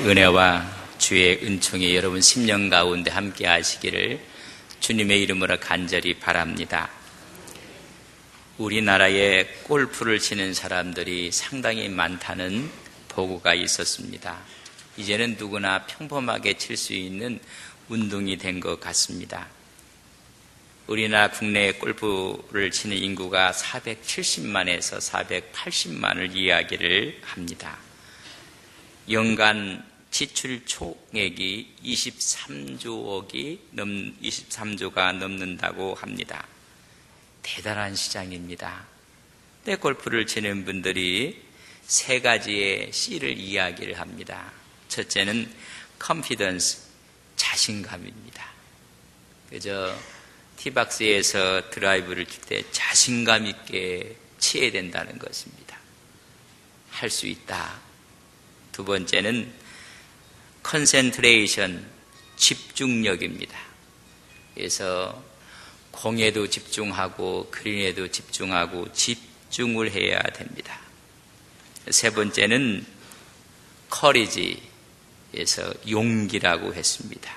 은혜와 주의 은총이 여러분 심령 가운데 함께 하시기를 주님의 이름으로 간절히 바랍니다. 우리나라에 골프를 치는 사람들이 상당히 많다는 보고가 있었습니다. 이제는 누구나 평범하게 칠 수 있는 운동이 된 것 같습니다. 우리나라 국내에 골프를 치는 인구가 470만에서 480만을 이야기를 합니다. 연간 지출 총액이 23조가 넘는다고 합니다. 대단한 시장입니다. 근데 골프를 치는 분들이 세 가지의 C를 이야기를 합니다. 첫째는 confidence, 자신감입니다. 그저 티박스에서 드라이브를 칠 때 자신감 있게 치어야 된다는 것입니다. 할 수 있다. 두 번째는 concentration, 집중력입니다. 그래서 공에도 집중하고 그린에도 집중하고 집중을 해야 됩니다. 세 번째는 courage, 그래서 용기라고 했습니다.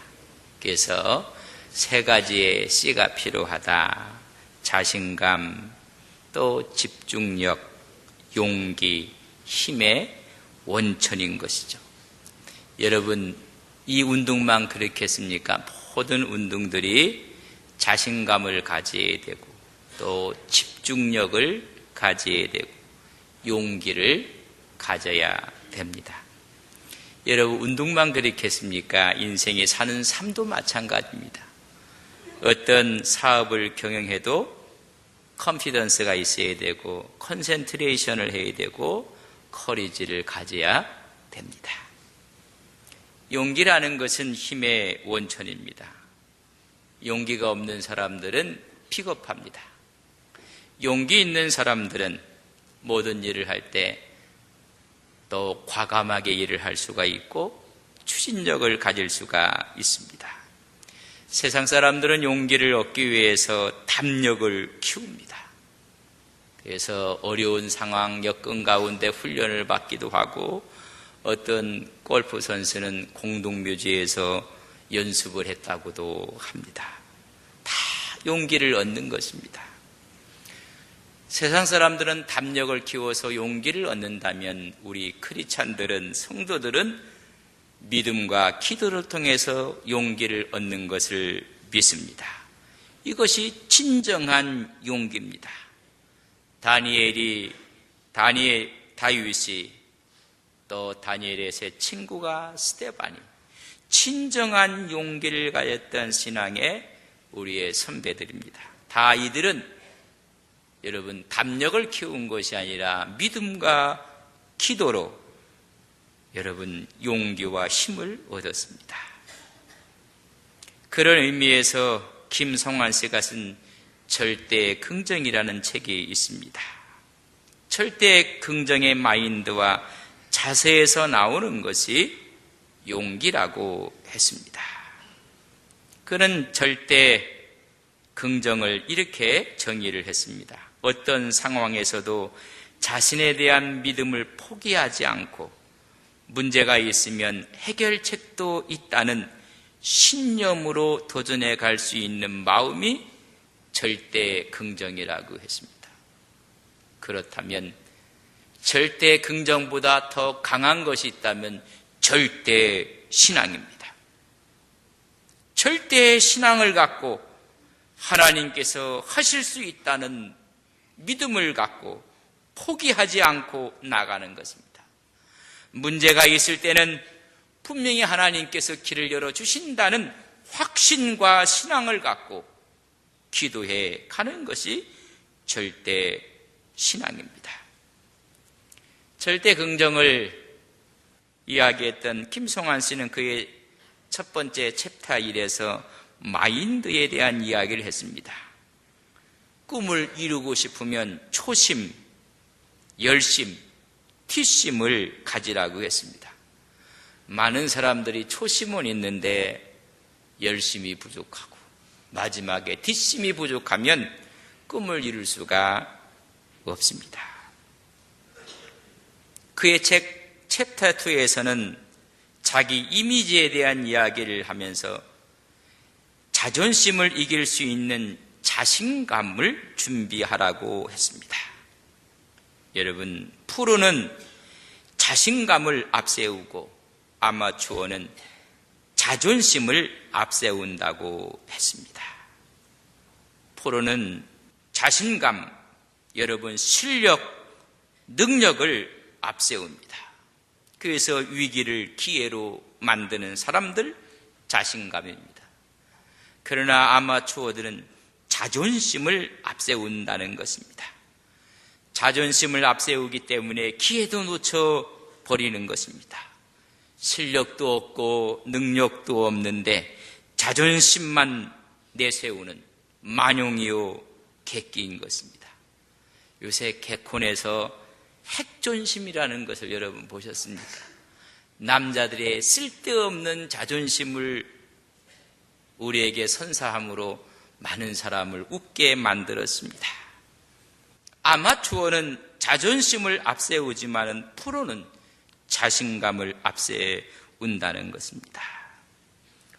그래서 세 가지의 C가 필요하다. 자신감, 또 집중력, 용기, 힘의 원천인 것이죠. 여러분, 이 운동만 그렇겠습니까? 모든 운동들이 자신감을 가져야 되고 또 집중력을 가져야 되고 용기를 가져야 됩니다. 여러분, 운동만 그렇겠습니까? 인생에 사는 삶도 마찬가지입니다. 어떤 사업을 경영해도 컨피던스가 있어야 되고 컨센트레이션을 해야 되고 커리지를 가져야 됩니다. 용기라는 것은 힘의 원천입니다. 용기가 없는 사람들은 비겁합니다. 용기 있는 사람들은 모든 일을 할 때 또 과감하게 일을 할 수가 있고 추진력을 가질 수가 있습니다. 세상 사람들은 용기를 얻기 위해서 담력을 키웁니다. 그래서 어려운 상황, 여건 가운데 훈련을 받기도 하고 어떤 골프 선수는 공동묘지에서 연습을 했다고도 합니다. 다 용기를 얻는 것입니다. 세상 사람들은 담력을 키워서 용기를 얻는다면 우리 크리스찬들은, 성도들은 믿음과 기도를 통해서 용기를 얻는 것을 믿습니다. 이것이 진정한 용기입니다. 다윗이 또 다니엘의 세 친구가 스데반이 진정한 용기를 가졌던 신앙의 우리의 선배들입니다. 다 이들은 여러분 담력을 키운 것이 아니라 믿음과 기도로 여러분 용기와 힘을 얻었습니다. 그런 의미에서 김성환 씨가 쓴 절대 긍정이라는 책이 있습니다. 절대 긍정의 마인드와 자세에서 나오는 것이 용기라고 했습니다. 그는 절대 긍정을 이렇게 정의를 했습니다. 어떤 상황에서도 자신에 대한 믿음을 포기하지 않고 문제가 있으면 해결책도 있다는 신념으로 도전해 갈 수 있는 마음이 절대 긍정이라고 했습니다. 그렇다면 절대 긍정보다 더 강한 것이 있다면 절대 신앙입니다. 절대 신앙을 갖고 하나님께서 하실 수 있다는 믿음을 갖고 포기하지 않고 나가는 것입니다. 문제가 있을 때는 분명히 하나님께서 길을 열어주신다는 확신과 신앙을 갖고 기도해 가는 것이 절대 신앙입니다. 절대 긍정을 이야기했던 김성환 씨는 그의 첫 번째 챕터 1에서 마인드에 대한 이야기를 했습니다. 꿈을 이루고 싶으면 초심, 열심, 뒷심을 가지라고 했습니다. 많은 사람들이 초심은 있는데 열심이 부족하고 마지막에 뒷심이 부족하면 꿈을 이룰 수가 없습니다. 그의 책 챕터 2에서는 자기 이미지에 대한 이야기를 하면서 자존심을 이길 수 있는 자신감을 준비하라고 했습니다. 여러분, 프로는 자신감을 앞세우고 아마추어는 자존심을 앞세운다고 했습니다. 프로는 자신감, 여러분 실력, 능력을 앞세웁니다. 그래서 위기를 기회로 만드는 사람들 자신감입니다. 그러나 아마추어들은 자존심을 앞세운다는 것입니다. 자존심을 앞세우기 때문에 기회도 놓쳐버리는 것입니다. 실력도 없고 능력도 없는데 자존심만 내세우는 만용이요 객기인 것입니다. 요새 개콘에서 핵존심이라는 것을 여러분 보셨습니까? 남자들의 쓸데없는 자존심을 우리에게 선사함으로 많은 사람을 웃게 만들었습니다. 아마추어는 자존심을 앞세우지만 프로는 자신감을 앞세운다는 것입니다.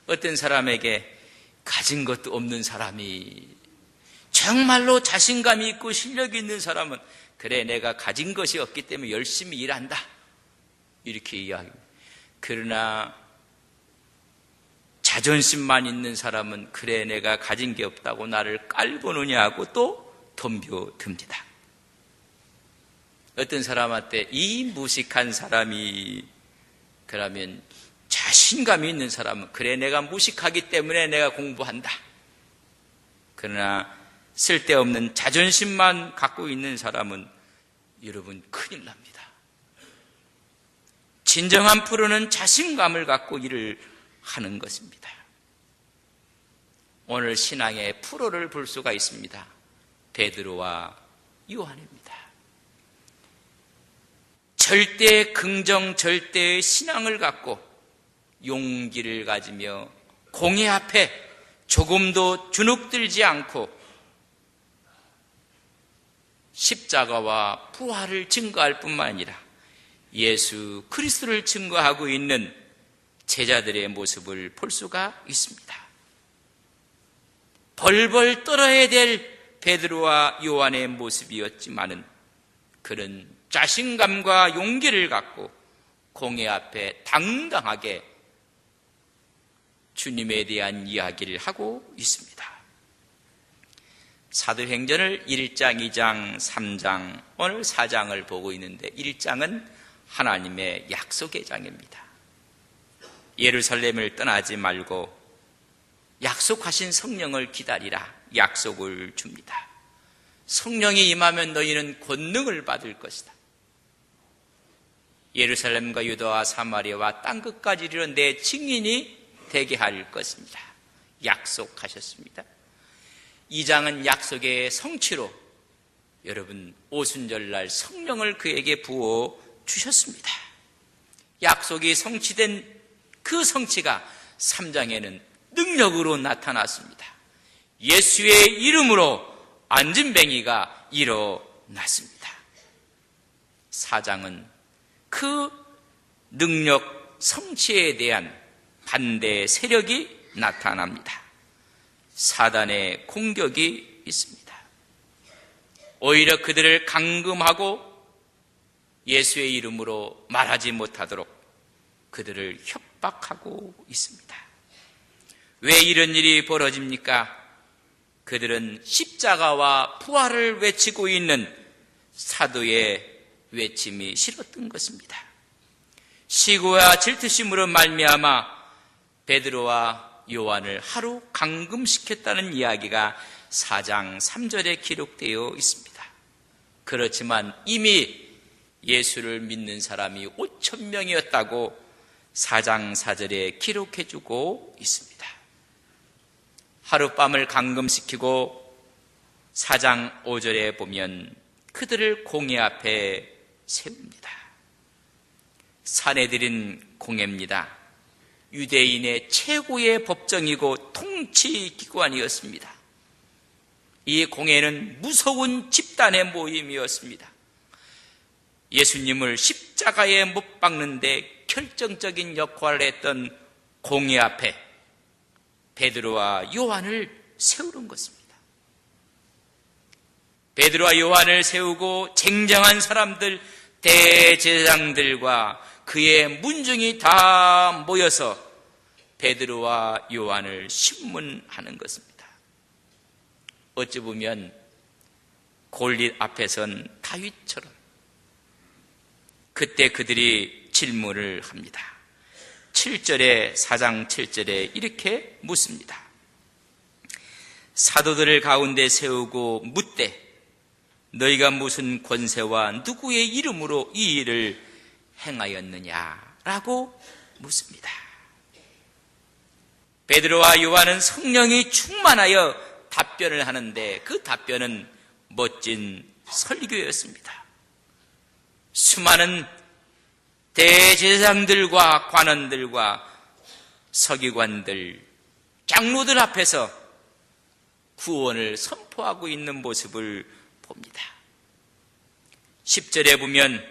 어떤 사람에게 가진 것도 없는 사람이 정말로 자신감이 있고 실력이 있는 사람은 그래, 내가 가진 것이 없기 때문에 열심히 일한다, 이렇게 이야기합니다. 그러나 자존심만 있는 사람은 그래, 내가 가진 게 없다고 나를 깔고 노냐 하고 또 덤벼듭니다. 어떤 사람한테 이 무식한 사람이, 그러면 자신감이 있는 사람은 그래, 내가 무식하기 때문에 내가 공부한다. 그러나 쓸데없는 자존심만 갖고 있는 사람은 여러분 큰일 납니다. 진정한 프로는 자신감을 갖고 일을 하는 것입니다. 오늘 신앙의 프로를 볼 수가 있습니다. 베드로와 요한입니다. 절대 긍정, 절대의 신앙을 갖고 용기를 가지며 공의 앞에 조금도 주눅들지 않고 십자가와 부활을 증거할 뿐만 아니라 예수 그리스도를 증거하고 있는 제자들의 모습을 볼 수가 있습니다. 벌벌 떨어야 될 베드로와 요한의 모습이었지만은 그는 자신감과 용기를 갖고 공의 앞에 당당하게 주님에 대한 이야기를 하고 있습니다. 사도행전을 1장, 2장, 3장, 오늘 4장을 보고 있는데 1장은 하나님의 약속의 장입니다. 예루살렘을 떠나지 말고 약속하신 성령을 기다리라, 약속을 줍니다. 성령이 임하면 너희는 권능을 받을 것이다. 예루살렘과 유다와 사마리아와 땅끝까지 이르러 내 증인이 되게 할 것입니다. 약속하셨습니다. 2장은 약속의 성취로 여러분 오순절날 성령을 그에게 부어 주셨습니다. 약속이 성취된 그 성취가 3장에는 능력으로 나타났습니다. 예수의 이름으로 안진뱅이가 일어났습니다. 4장은 그 능력 성취에 대한 반대 세력이 나타납니다. 사단의 공격이 있습니다. 오히려 그들을 감금하고 예수의 이름으로 말하지 못하도록 그들을 협박하고 있습니다. 왜 이런 일이 벌어집니까? 그들은 십자가와 부활을 외치고 있는 사도의 외침이 싫었던 것입니다. 시고와 질투심으로 말미암아 베드로와 요한을 하루 감금시켰다는 이야기가 4장 3절에 기록되어 있습니다. 그렇지만 이미 예수를 믿는 사람이 5,000명이었다고 4장 4절에 기록해주고 있습니다. 하룻밤을 감금시키고 4장 5절에 보면 그들을 공회 앞에 세웁니다. 사내들인 공회입니다. 유대인의 최고의 법정이고 통치기관이었습니다. 이 공회는 무서운 집단의 모임이었습니다. 예수님을 십자가에 못 박는데 결정적인 역할을 했던 공의 앞에 베드로와 요한을 세우는 것입니다. 베드로와 요한을 세우고 쟁쟁한 사람들, 대제사장들과 그의 문중이 다 모여서 베드로와 요한을 신문하는 것입니다. 어찌 보면 골릿 앞에 선 다윗처럼 그때 그들이 질문을 합니다. 7절에 4장 7절에 이렇게 묻습니다. 사도들을 가운데 세우고 묻되 너희가 무슨 권세와 누구의 이름으로 이 일을 행하였느냐라고 묻습니다. 베드로와 요한은 성령이 충만하여 답변을 하는데 그 답변은 멋진 설교였습니다. 수많은 대제사장들과 관원들과 서기관들, 장로들 앞에서 구원을 선포하고 있는 모습을 봅니다. 10절에 보면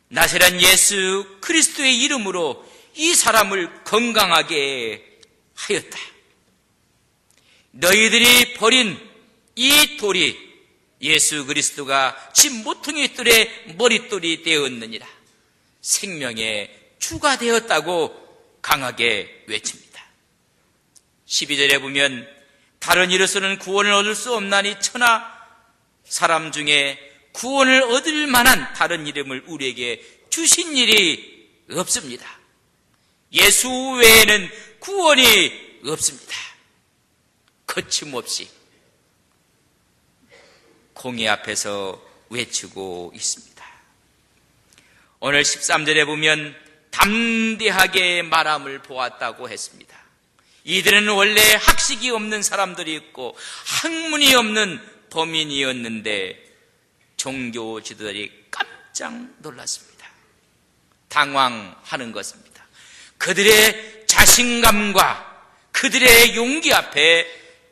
나사렛 예수 그리스도의 이름으로 이 사람을 건강하게 하였다. 너희들이 버린 이 돌이 예수 그리스도가 집 모퉁이 뜰의 머릿돌이 되었느니라. 생명의 주가 되었다고 강하게 외칩니다. 12절에 보면 다른 이로서는 구원을 얻을 수 없나니 천하 사람 중에 구원을 얻을 만한 다른 이름을 우리에게 주신 일이 없습니다. 예수 외에는 구원이 없습니다. 거침없이 공의 앞에서 외치고 있습니다. 오늘 13절에 보면 담대하게 말함을 보았다고 했습니다. 이들은 원래 학식이 없는 사람들이 있고 학문이 없는 범인이었는데 종교 지도자들이 깜짝 놀랐습니다. 당황하는 것입니다. 그들의 자신감과 그들의 용기 앞에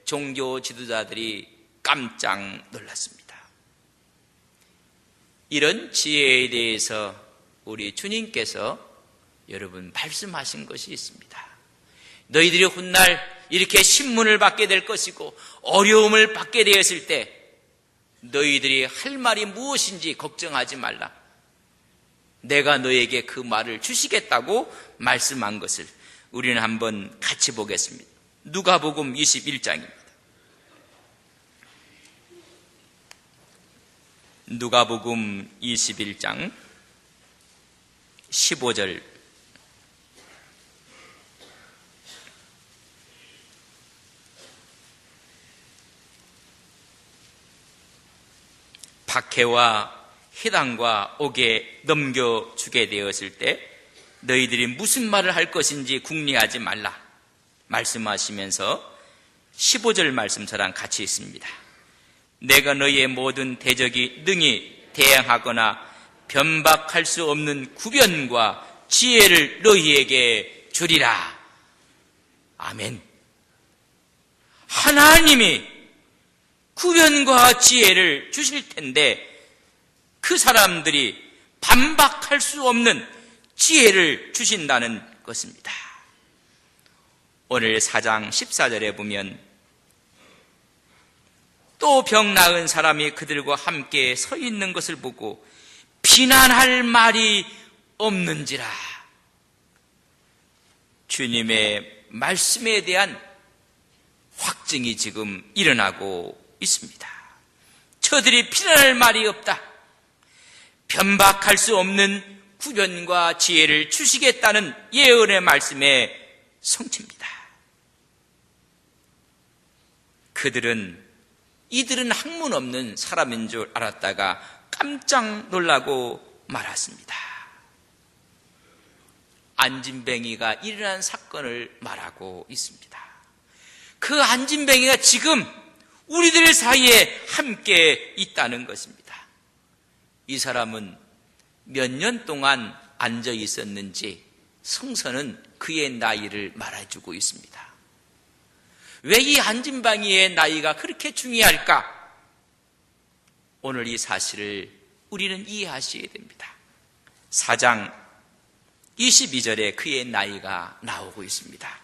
종교 지도자들이 깜짝 놀랐습니다. 이런 지혜에 대해서 우리 주님께서 여러분 말씀하신 것이 있습니다. 너희들이 훗날 이렇게 신문을 받게 될 것이고 어려움을 받게 되었을 때 너희들이 할 말이 무엇인지 걱정하지 말라. 내가 너에게 그 말을 주시겠다고 말씀한 것을 우리는 한번 같이 보겠습니다. 누가복음 21장입니다. 누가복음 21장 15절 박해와 해당과 옥에 넘겨주게 되었을 때 너희들이 무슨 말을 할 것인지 궁리하지 말라 말씀하시면서 15절 말씀 저랑 같이 있습니다. 내가 너희의 모든 대적이 능히 대항하거나 변박할 수 없는 구변과 지혜를 너희에게 주리라. 아멘. 하나님이 구변과 지혜를 주실 텐데 그 사람들이 반박할 수 없는 지혜를 주신다는 것입니다. 오늘 4장 14절에 보면 또 병 나은 사람이 그들과 함께 서 있는 것을 보고 비난할 말이 없는지라. 주님의 말씀에 대한 확증이 지금 일어나고 있습니다. 저들이 비난할 말이 없다. 변박할 수 없는 구변과 지혜를 주시겠다는 예언의 말씀의 성취입니다. 이들은 학문 없는 사람인 줄 알았다가 깜짝 놀라고 말았습니다. 안진뱅이가 일어난 사건을 말하고 있습니다. 그 안진뱅이가 지금 우리들 사이에 함께 있다는 것입니다. 이 사람은 몇 년 동안 앉아 있었는지 성서는 그의 나이를 말해주고 있습니다. 왜 이 안진뱅이의 나이가 그렇게 중요할까? 오늘 이 사실을 우리는 이해하셔야 됩니다. 4장 22절에 그의 나이가 나오고 있습니다.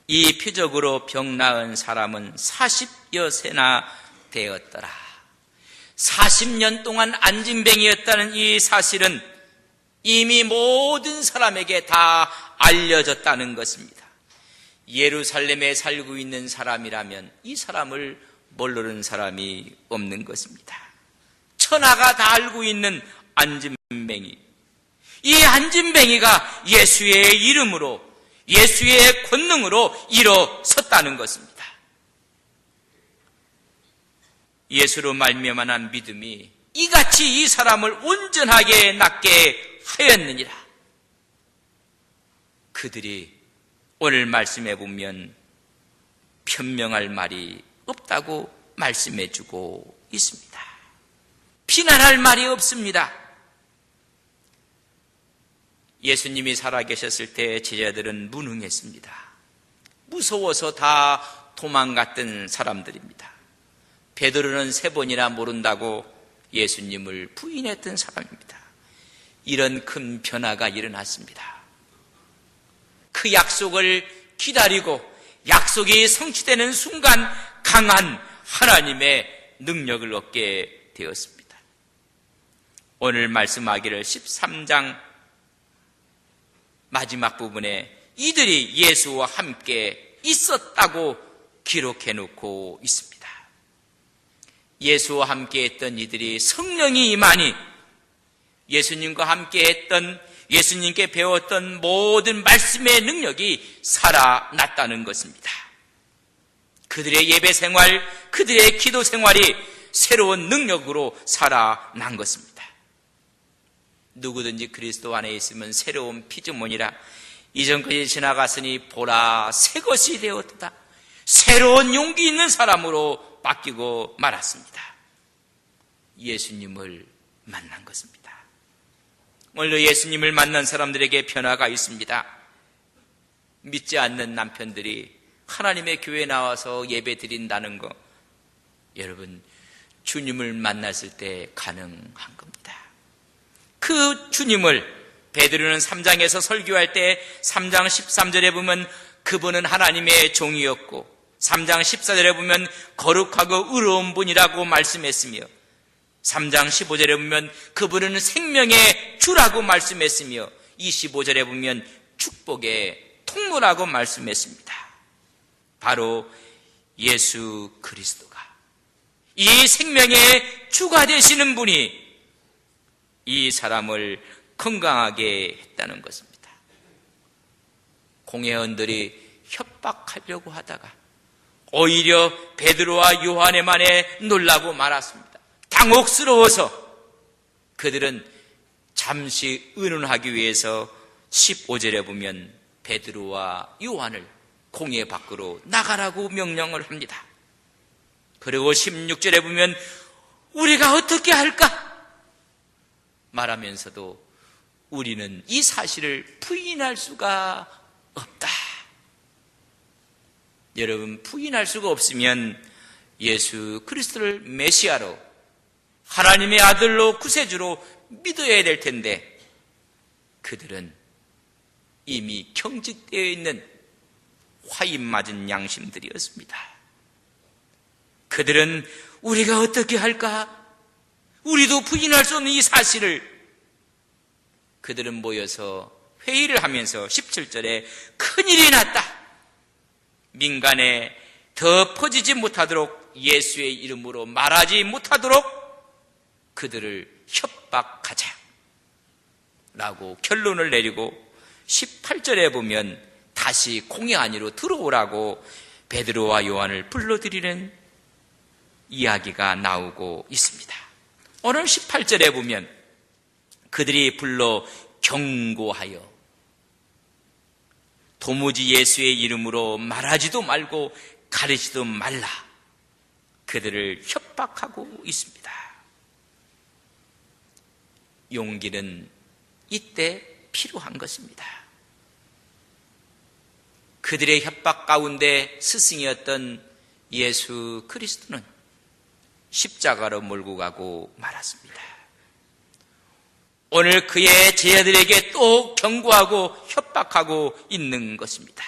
이 표적으로 병 나은 사람은 40여 세나 되었더라. 40년 동안 안진뱅이였다는 이 사실은 이미 모든 사람에게 다 알려졌다는 것입니다. 예루살렘에 살고 있는 사람이라면 이 사람을 모르는 사람이 없는 것입니다. 천하가 다 알고 있는 안진뱅이, 이 안진뱅이가 예수의 이름으로, 예수의 권능으로 일어섰다는 것입니다. 예수로 말미암아 믿음이 이같이 이 사람을 온전하게 낫게 하였느니라. 그들이 오늘 말씀해 보면 변명할 말이 없다고 말씀해 주고 있습니다. 비난할 말이 없습니다. 예수님이 살아계셨을 때 제자들은 무능했습니다. 무서워서 다 도망갔던 사람들입니다. 베드로는 3번이나 모른다고 예수님을 부인했던 사람입니다. 이런 큰 변화가 일어났습니다. 그 약속을 기다리고 약속이 성취되는 순간 강한 하나님의 능력을 얻게 되었습니다. 오늘 말씀하기를 13장 마지막 부분에 이들이 예수와 함께 있었다고 기록해 놓고 있습니다. 예수와 함께 했던 이들이 성령이 임하니 예수님과 함께 했던, 예수님께 배웠던 모든 말씀의 능력이 살아났다는 것입니다. 그들의 예배 생활, 그들의 기도 생활이 새로운 능력으로 살아난 것입니다. 누구든지 그리스도 안에 있으면 새로운 피조물이라, 이전 것이 지나갔으니 보라 새 것이 되었다. 새로운 용기 있는 사람으로 바뀌고 말았습니다. 예수님을 만난 것입니다. 오늘도 예수님을 만난 사람들에게 변화가 있습니다. 믿지 않는 남편들이 하나님의 교회에 나와서 예배 드린다는 거, 여러분 주님을 만났을 때 가능한 겁니다. 그 주님을 베드로는 3장에서 설교할 때 3장 13절에 보면 그분은 하나님의 종이었고 3장 14절에 보면 거룩하고 의로운 분이라고 말씀했으며 3장 15절에 보면 그분은 생명의 주라고 말씀했으며 25절에 보면 축복의 통로라고 말씀했습니다. 바로 예수 그리스도가, 이 생명의 주가 되시는 분이 이 사람을 건강하게 했다는 것입니다. 공회원들이 협박하려고 하다가 오히려 베드로와 요한에만에 놀라고 말았습니다. 당혹스러워서 그들은 잠시 의논하기 위해서 15절에 보면 베드로와 요한을 공회 밖으로 나가라고 명령을 합니다. 그리고 16절에 보면 우리가 어떻게 할까? 말하면서도 우리는 이 사실을 부인할 수가 없다. 여러분, 부인할 수가 없으면 예수 그리스도를 메시아로, 하나님의 아들로, 구세주로 믿어야 될 텐데 그들은 이미 경직되어 있는 화인 맞은 양심들이었습니다. 그들은 우리가 어떻게 할까? 우리도 부인할 수 없는 이 사실을, 그들은 모여서 회의를 하면서 17절에 큰일이 났다. 민간에 더 퍼지지 못하도록, 예수의 이름으로 말하지 못하도록 그들을 협박하자 라고 결론을 내리고 18절에 보면 다시 공회 안으로 들어오라고 베드로와 요한을 불러들이는 이야기가 나오고 있습니다. 오늘 18절에 보면 그들이 불러 경고하여 도무지 예수의 이름으로 말하지도 말고 가르치지도 말라, 그들을 협박하고 있습니다. 용기는 이때 필요한 것입니다. 그들의 협박 가운데 스승이었던 예수 그리스도는 10자가로 몰고 가고 말았습니다. 오늘 그의 제자들에게 또 경고하고 협박하고 있는 것입니다.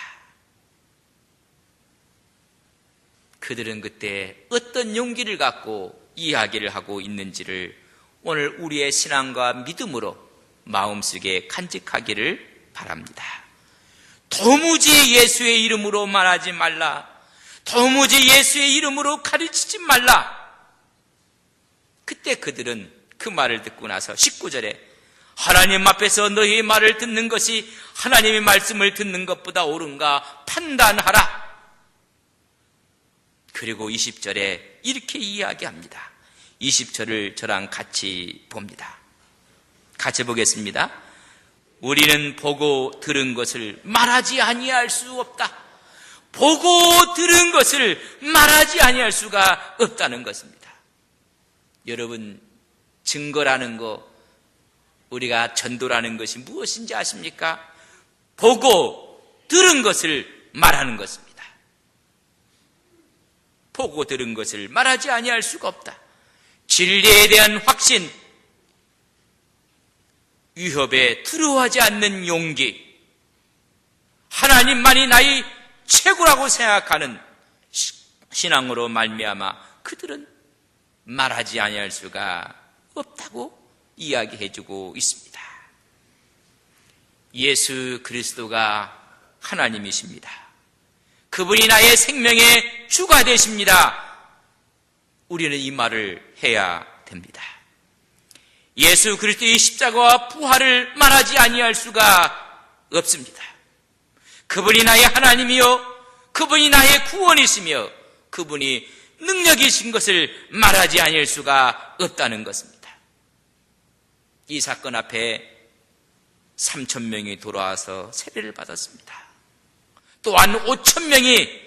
그들은 그때 어떤 용기를 갖고 이야기를 하고 있는지를 오늘 우리의 신앙과 믿음으로 마음속에 간직하기를 바랍니다. 도무지 예수의 이름으로 말하지 말라. 도무지 예수의 이름으로 가르치지 말라. 그때 그들은 그 말을 듣고 나서 19절에 하나님 앞에서 너희의 말을 듣는 것이 하나님의 말씀을 듣는 것보다 옳은가 판단하라. 그리고 20절에 이렇게 이야기합니다. 20절을 저랑 같이 봅니다. 같이 보겠습니다. 우리는 보고 들은 것을 말하지 아니할 수 없다. 보고 들은 것을 말하지 아니할 수가 없다는 것입니다. 여러분, 증거라는 거, 우리가 전도라는 것이 무엇인지 아십니까? 보고 들은 것을 말하는 것입니다. 보고 들은 것을 말하지 아니할 수가 없다. 진리에 대한 확신, 위협에 두려워하지 않는 용기, 하나님만이 나의 최고라고 생각하는 신앙으로 말미암아 그들은 말하지 아니할 수가 없다고 이야기해주고 있습니다. 예수 그리스도가 하나님이십니다. 그분이 나의 생명의 주가 되십니다. 우리는 이 말을 해야 됩니다. 예수 그리스도의 십자가와 부활을 말하지 아니할 수가 없습니다. 그분이 나의 하나님이요, 그분이 나의 구원이시며 그분이 능력이신 것을 말하지 아니할 수가 없다는 것입니다. 이 사건 앞에 3,000명이 돌아와서 세례를 받았습니다. 또한 5,000명이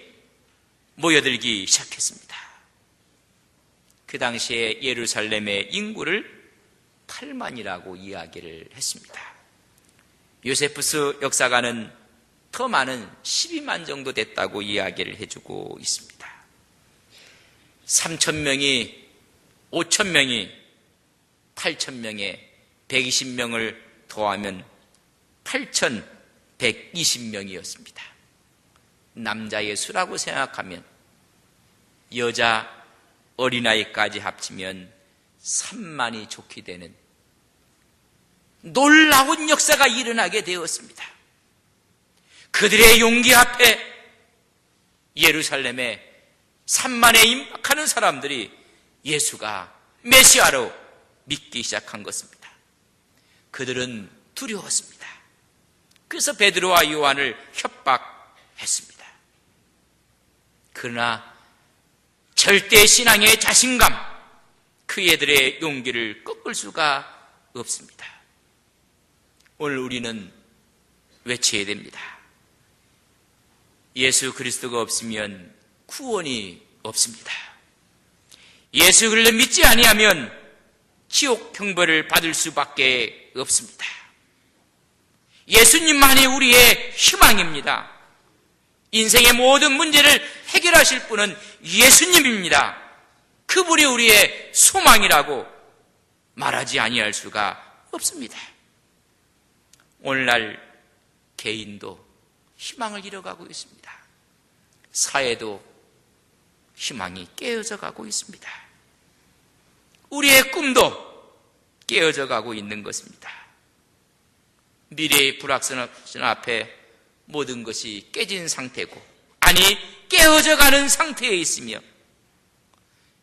모여들기 시작했습니다. 그 당시에 예루살렘의 인구를 8만이라고 이야기를 했습니다. 요세푸스 역사가는 더 많은 12만 정도 됐다고 이야기를 해주고 있습니다. 3,000명이, 5,000명이, 8,000명에 120명을 더하면 8,120명이었습니다. 남자의 수라고 생각하면 여자 어린아이까지 합치면 3만이 좋게 되는 놀라운 역사가 일어나게 되었습니다. 그들의 용기 앞에 예루살렘에 3만에 임박하는 사람들이 예수가 메시아로 믿기 시작한 것입니다. 그들은 두려웠습니다. 그래서 베드로와 요한을 협박했습니다. 그러나 절대 신앙의 자신감, 그애들의 용기를 꺾을 수가 없습니다. 오늘 우리는 외쳐야 됩니다. 예수 그리스도가 없으면 구원이 없습니다. 예수 그리스도를 믿지 아니하면 지옥 형벌을 받을 수밖에 없습니다. 예수님만이 우리의 희망입니다. 인생의 모든 문제를 해결하실 분은 예수님입니다. 그분이 우리의 소망이라고 말하지 아니할 수가 없습니다. 오늘날 개인도 희망을 잃어가고 있습니다. 사회도 희망이 깨어져 가고 있습니다. 우리의 꿈도 깨어져 가고 있는 것입니다. 미래의 불확실성 앞에 모든 것이 깨진 상태고, 아니 깨어져 가는 상태에 있으며,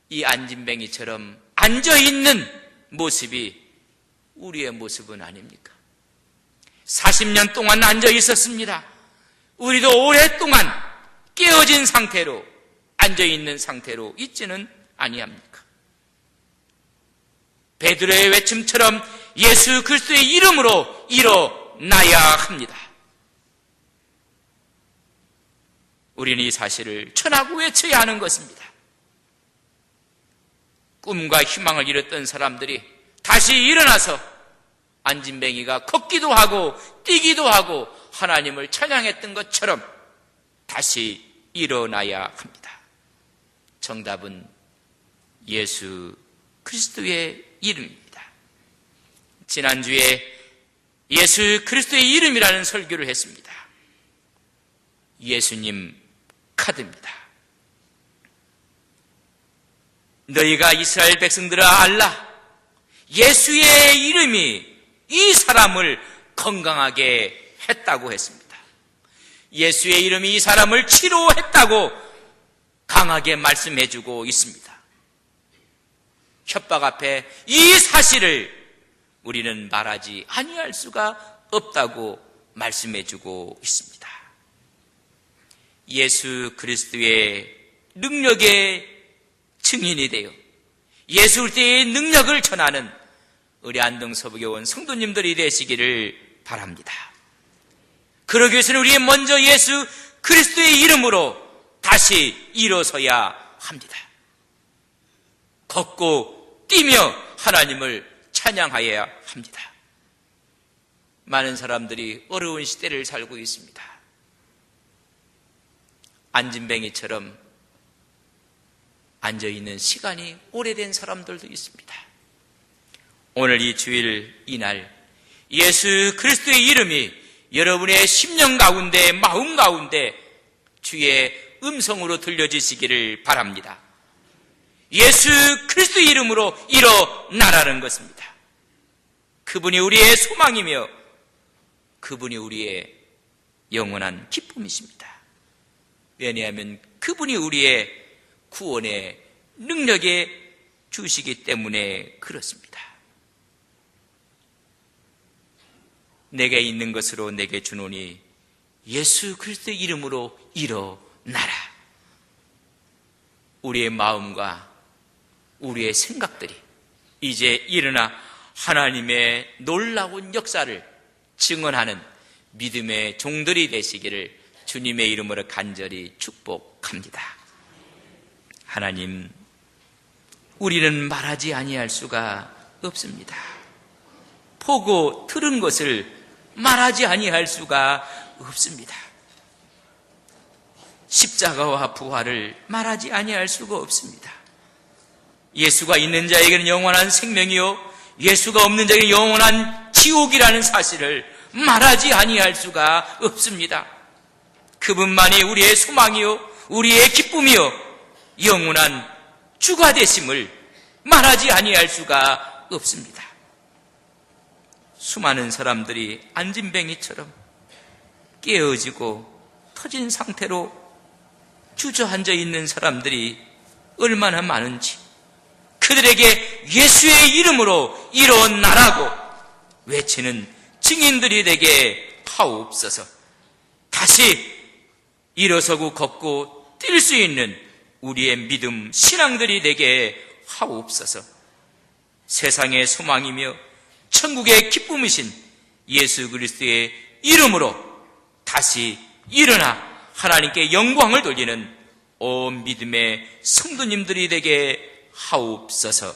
이 안진뱅이처럼 앉아있는 모습이 우리의 모습은 아닙니까? 40년 동안 앉아 있었습니다. 우리도 오랫동안 깨어진 상태로, 앉아있는 상태로 있지는 아니합니까? 베드로의 외침처럼 예수 그리스도의 이름으로 일어나야 합니다. 우리는 이 사실을 전하고 외쳐야 하는 것입니다. 꿈과 희망을 잃었던 사람들이 다시 일어나서 안진뱅이가 걷기도 하고 뛰기도 하고 하나님을 찬양했던 것처럼 다시 일어나야 합니다. 정답은 예수 그리스도의 이름입니다. 지난주에 예수 그리스도의 이름이라는 설교를 했습니다. 예수님 카드입니다. 너희가 이스라엘 백성들아 알라, 예수의 이름이 이 사람을 건강하게 했다고 했습니다. 예수의 이름이 이 사람을 치료했다고 강하게 말씀해주고 있습니다. 협박 앞에 이 사실을 우리는 말하지 아니할 수가 없다고 말씀해주고 있습니다. 예수 그리스도의 능력의 증인이 되어 예수 그리스도의 능력을 전하는 우리 안동서부교원 성도님들이 되시기를 바랍니다. 그러기 위해서는 우리 먼저 예수 그리스도의 이름으로 다시 일어서야 합니다. 걷고 뛰며 하나님을 찬양하여야 합니다. 많은 사람들이 어려운 시대를 살고 있습니다. 안진뱅이처럼 앉아있는 시간이 오래된 사람들도 있습니다. 오늘 이 주일 이날 예수 그리스도의 이름이 여러분의 심령 가운데, 마음 가운데 주의 음성으로 들려지시기를 바랍니다. 예수 그리스도의 이름으로 일어나라는 것입니다. 그분이 우리의 소망이며 그분이 우리의 영원한 기쁨이십니다. 왜냐하면 그분이 우리의 구원의 능력에 주시기 때문에 그렇습니다. 내게 있는 것으로 내게 주노니 예수 그리스도의 이름으로 일어나라. 우리의 마음과 우리의 생각들이 이제 일어나 하나님의 놀라운 역사를 증언하는 믿음의 종들이 되시기를 주님의 이름으로 간절히 축복합니다. 하나님, 우리는 말하지 아니할 수가 없습니다. 보고 들은 것을 말하지 아니할 수가 없습니다. 십자가와 부활을 말하지 아니할 수가 없습니다. 예수가 있는 자에게는 영원한 생명이요 예수가 없는 자에게는 영원한 지옥이라는 사실을 말하지 아니할 수가 없습니다. 그분만이 우리의 소망이요 우리의 기쁨이요 영원한 주가 되심을 말하지 아니할 수가 없습니다. 수많은 사람들이 안진뱅이처럼 깨어지고 터진 상태로 주저앉아 있는 사람들이 얼마나 많은지 그들에게 예수의 이름으로 일어나라고 외치는 증인들이 되게 하옵소서. 다시 일어서고 걷고 뛸 수 있는 우리의 믿음 신앙들이 되게 하옵소서. 세상의 소망이며 천국의 기쁨이신 예수 그리스도의 이름으로 다시 일어나 하나님께 영광을 돌리는 온 믿음의 성도님들이 되게 하옵소서.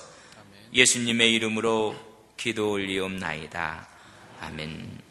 예수님의 이름으로 기도 올리옵나이다. 아멘.